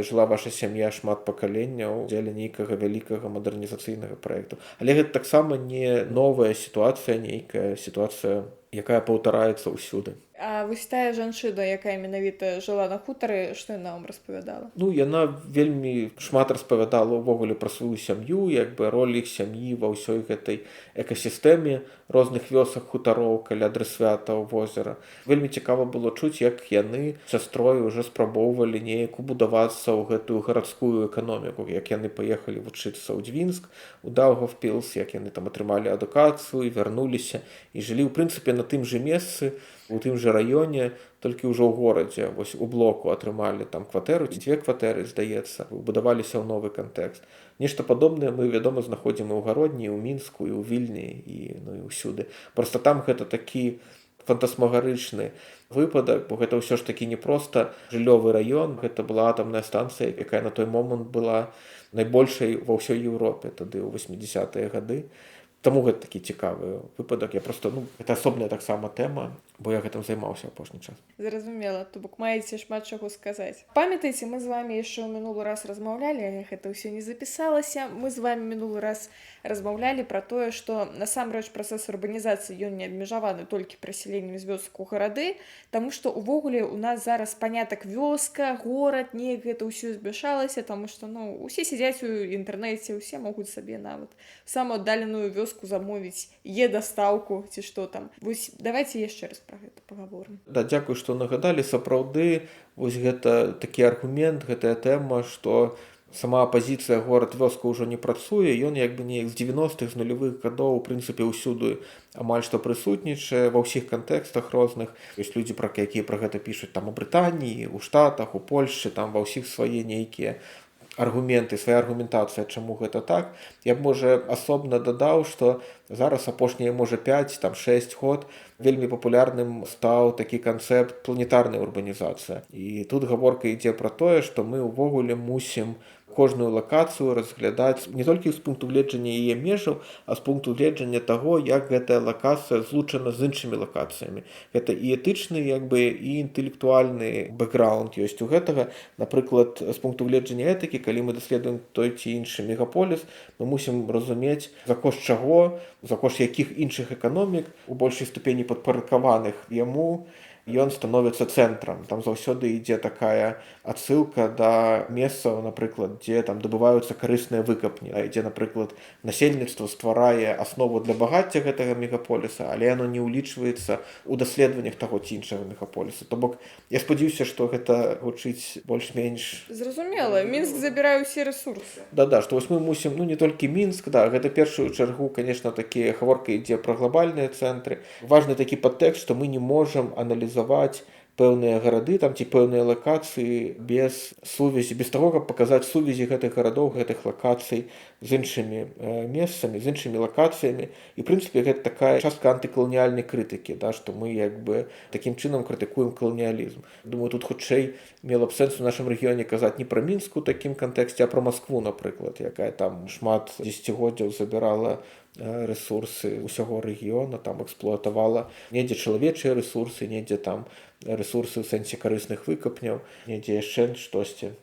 жыла ваша сям'я шмат пакаленняў дзеля нейкага вялікага мадэрнізацыйнага праекту. Але гэта таксама не новая сітуацыя, нейкая сітуацыя, якая паўтараецца ўсюды. А вось тая жанчына, якая менавіта жыла на хутары, што яна вам распавядала? Яна вельмі шмат распавядала ўвогуле пра сваю сям'ю, як бы роль іх сям'і ва ўсёй гэтай экасістэме розных вёсак хутароў каля Дрысвята ў возера. Вельмі цікава было чуць, як яны сястрой уже спрабоўвалі неяк убудавацца ў гэтую гарадскую эканоміку, як яны паехалі вучыцца ў Дзвінск, у Даўгавпілс, як яны там атрымалі адукацыю, вярнуліся і жылі, ў прынцыпе, на тым жа месцы, у тым жа раёне, толькі ўжо ў горадзе, вось у блоку атрымалі там кватэру ці 2 кватэры, здаецца, будаваліся ў новы кантэкст. Нешта падобнае мы, вядома, знаходзім і ў Гародні, і ў Мінску, і ў Вільні, і ўсюды. Проста там гэта такі фантасмагарычны выпадак, бо гэта ўсё ж такі не проста жыллёвы раён, гэта была атамная станцыя, якая на той момант была найбольшай ва ўсёй Еўропе тады ў 80-е гады. Таму гэта такі цікавы выпадак. Я проста, гэта асобная таксама тэма, бо я гэтым займаўся апошні час. Зразумела, то бок маеце шмат чаго сказаць. Памятаеце, мы з вами яшчэ ў мінулы раз размаўлялі, але гэта ўсё не запісалася. Мы з вами мінулы раз размаўлялі пра тое, што насамрэч працэс урбанізацыі ён не абмежаваны толькі прасяленнем з вёсак у гарады, таму што ўвогуле у нас зараз панятак вёска, горад, неяк гэта ўсё змяшалася, таму што усе сядзяць у інтэрнэце, усе могуць сабе нават самую аддаленую вёску замовіць е-дастаўку ці што там. Вось давайте яшчэ раз пра гэта пагаворым. Да, дзякую, што нагадалі. Сапраўды, вось гэта такі аргумент, гэтая тэма, што сама апазіцыя горад-вёска ўжо не працуе, ён як бы неяк з 90-х, з нулявых гадоў, у прынцыпе, ўсюды амаль што прысутнічае, ва ўсіх кантэкстах розных. Ёсць людзі, якія пра гэта пішуць там у Брытаніі, у Штатах, у Польшчы, там ва ўсіх свае нейкія аргументы, свая аргументацыя, чаму гэта так. Я б, можа, асобна дадаў, што зараз апошнія, можа, 5-6 год вельмі папулярным стаў такі канцэпт планетарная урбанізацыя. І тут гаворка ідзе пра тое, што мы ўвогуле мусім кожную лакацыю разглядаць не толькі з пункту гледжання яе межаў, а з пункту гледжання таго, як гэтая лакацыя злучана з іншымі лакацыямі. Гэта і этычны, як бы, і інтэлектуальны бэкграунд ёсць у гэтага. Напрыклад, з пункту гледжання этыкі, калі мы даследуем той ці іншы мегаполіс, мы мусім разумець, за кошт чаго, за кошт якіх іншых эканомік, у большай ступені падпарадкаваных яму, ён становіцца цэнтрам. Там заўсёды ідзе такая адсылка да месцаў, напрыклад, дзе там дабываюцца карысныя выкапні, дзе, напрыклад, насельніцтва стварае аснову для багацця гэтага мегаполіса, але яно не ўлічваецца ў даследаваннях таго ці іншага мегаполіса. То бок, я спадзяюся, што гэта гучыць больш-менш... Зразумела, Мінск забірае ўсе рэсурсы. Да, што вось мы мусім, не толькі Мінск, гэта першую чаргу, конечно, такія гаворка ідзе пра глобальныя цэнтры. Важны такі падтэкст, што мы не можам аналізаваць пэўныя гарады там ці пэўныя лакацыі без сувязі, без таго, каб паказаць сувязі гэтых гарадоў, гэтых лакацый з іншымі месцамі, з іншымі лакацыямі. І, в прынцыпе, гэта такая частка антыкаланіяльнай крытыкі, што мы як бы такім чынам крытыкуем каланіялізм. Думаю, тут хутчэй мела б сэнс у нашым рэгіёне казаць не пра Мінск у такім кантэксце, а пра Маскву, напрыклад, якая там шмат дзесяцігоддзяў забірала рэсурсы ўсяго рэгіёна, там эксплуатавала недзе чалавечыя рэсурсы, недзе там рэсурсы ў сэнсе карысных выкапняў, недзе яшчэ штосьці.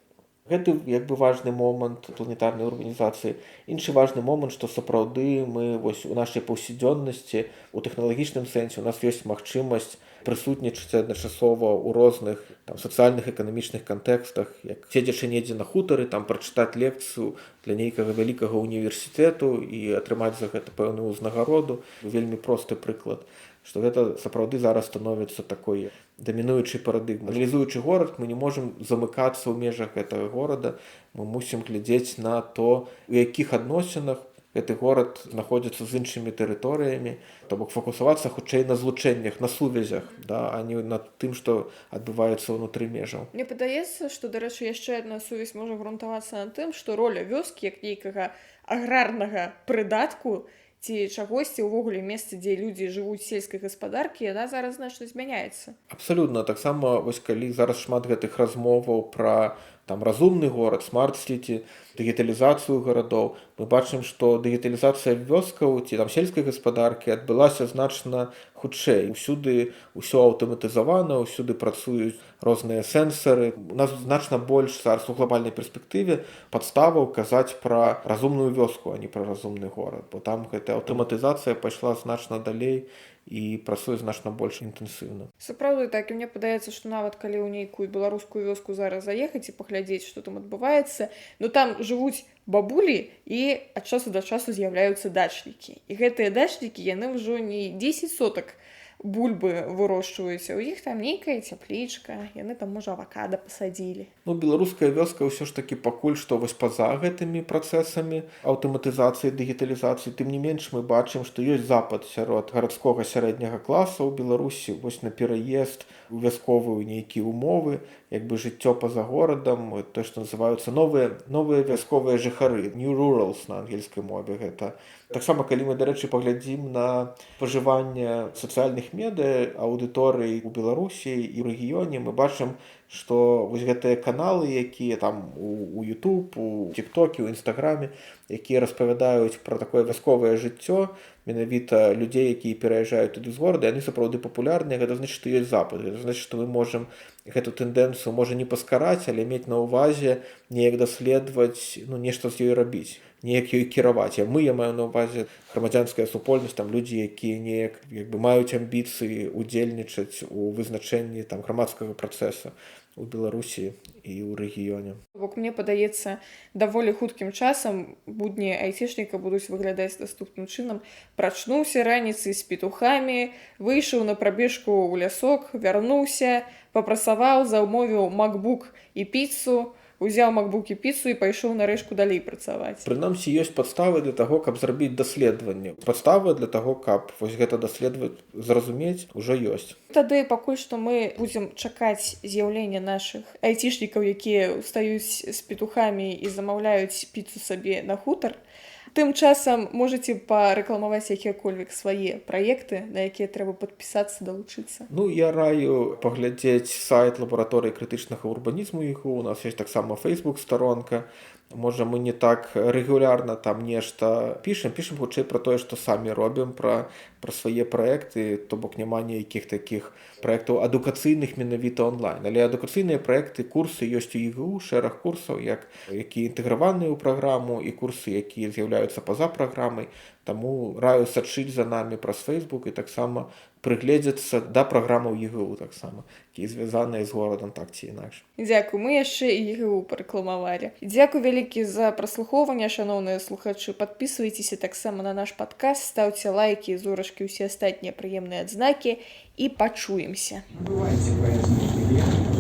Гэты як бы важны момант планетарнай урбанізацыі. Іншы важны момант, што сапраўды мы вось у нашай паўсядзённасці, у тэхналагічным сэнсе у нас ёсць магчымасць прысутнічаць адначасова ў розных сацыяльных, эканамічных кантэкстах, як седзячы недзе на хутары, там прачытаць лекцыю для нейкага вялікага універсітэту і атрымаць за гэта пэўную ўзнагароду. Вельмі просты прыклад, што гэта сапраўды зараз становіцца такой дамінуючай парадыгмай. Аналізуючы горад, мы не можам замыкацца ў межах гэтага горада, мы мусім глядзець на то, у якіх адносінах гэты горад знаходзіцца з іншымі тэрыторыямі, то бок фокусавацца хутчэй на злучэннях, на сувязях, а не на тым, што адбываецца ўнутры межаў. Мне падаецца, што, дарэчы, яшчэ адна сувязь можа грунтавацца на тым, што роля вёскі як нейкага аграрнага прыдатку ці чагосьці ўвогуле месца, дзе людзі жывуць сельскай гаспадаркі, яна зараз значна змяняецца. Абсалютна. Таксама вось калі зараз шмат гэтых размоваў пра разумны горад, смарт-сіці, дыгіталізацыю гарадоў, мы бачым, што дыгіталізацыя вёскаў ці сельскай гаспадаркі адбылася значна хутчэй. Усюды ўсё аўтаматызавана, усюды працуюць розныя сэнсары. У нас значна больш зараз у глобальнай перспектыве падставаў казаць пра разумную вёску, а не пра разумны горад, бо там гэтая аўтаматызацыя пайшла значна далей і працуе значна больш інтэнсіўна. Сапраўды так, і мне падаецца, што нават калі ў нейкую беларускую вёску зараз заехаць і паглядзець, што там адбываецца, там жывуць бабулі і ад часу да часу з'яўляюцца дачнікі. І гэтыя дачнікі, яны ўжо не 10 сотак бульбы вырошчваюць, а ў іх там нейкая цяплічка, яны там можа авакада пасадзілі. Ну, беларуская вёска ўсё ж такі пакуль што вось па-за гэтымі працэсамі аўтаматызацыі, дыгіталізацыі, тым не менш мы бачым, што ёсць запад сярод гарадскога сярэдняга класа ў Беларусі вось на пераезд у вясковыя нейкія умовы, як бы жыццё па-за горадам, то, што называюцца новыя вясковыя жыхары, new rurals на ангельскай мове гэта. Таксама, калі мы, дарэчы, паглядзім на спажыванне сацыяльных медыа аўдыторыі ў Беларусі і ў рэгіёне, мы бачым, што вось гэтыя каналы, якія там у YouTube, у TikTok, у Instagram, якія распавядаюць пра такое вясковае жыццё, менавіта людзей, якія пераязджаюць туды з горада, яны сапраўды папулярныя, гэта значыць, што ёсць запад. Гэта значыць, што мы можам гэту тэндэнцыю можа не паскараць, але мець на ўвазе, неяк даследаваць, ну, нешта з ёй рабіць, неяк ёй кіраваць. Я маю на ўвазе грамадзянская супольнасць, там людзі, якія неяк як бы маюць амбіцыі удзельнічаць у вызначэнні там грамадскага працэсу у Беларусі і ў рэгіёне. Бок мне падаецца, даволі хуткім часам будні айцішніка будуць выглядаць наступным чынам. Прачнуўся раніцай з петухамі, выйшаў на прабежку ў лясок, вярнуўся, папрацаваў, заўмовіў MacBook і піцу, узяў MacBook і піцу і пайшоў на рэшку далей працаваць. Прынамсі, ёсць падставы для таго, каб зрабіць даследаванне. Падставы для таго, каб вось гэта даследаваць, зразумець, ужо ёсць. Тады пакуль што мы будзем чакаць з'яўлення нашых айцішнікаў, якія ўстаюць з петухамі і замаўляюць піцу сабе на хутар. Тым часам можаце парэкламаваць якія-кольвек свае праекты, на якія трэба падпісацца, далучыцца. Ну, я раю паглядзець сайт лабараторыі крытычнага урбанізму ІГУ. У нас ёсць таксама Facebook-старонка. Можа, мы не так рэгулярна там нешта пішам хутчэй пра тое, што самі робім, пра свае праекты, то бок няма ніякіх такіх праектаў адукацыйных менавіта онлайн. Але адукацыйныя праекты, курсы ёсць у ІГУ, шэраг курсаў, якія інтэграваныя ў праграму, і курсы, якія з'яўляюцца па-за праграмай. Таму раю сачыць за намі праз Facebook і таксама прыгледзецца да праграмаў ІГУ таксама, якія звязаныя з горадам так ці інакш. Дзякуй, мы яшчэ і ІГУ парэкламавалі. Дзякуй вялікі за праслухоўванне, шаноўныя слухачы. Падпісвайцеся таксама на наш падкаст, стаўце лайкі, зорачкі, ўсе астатнія прыемныя адзнакі і пачуемся. Бывайте, поэтому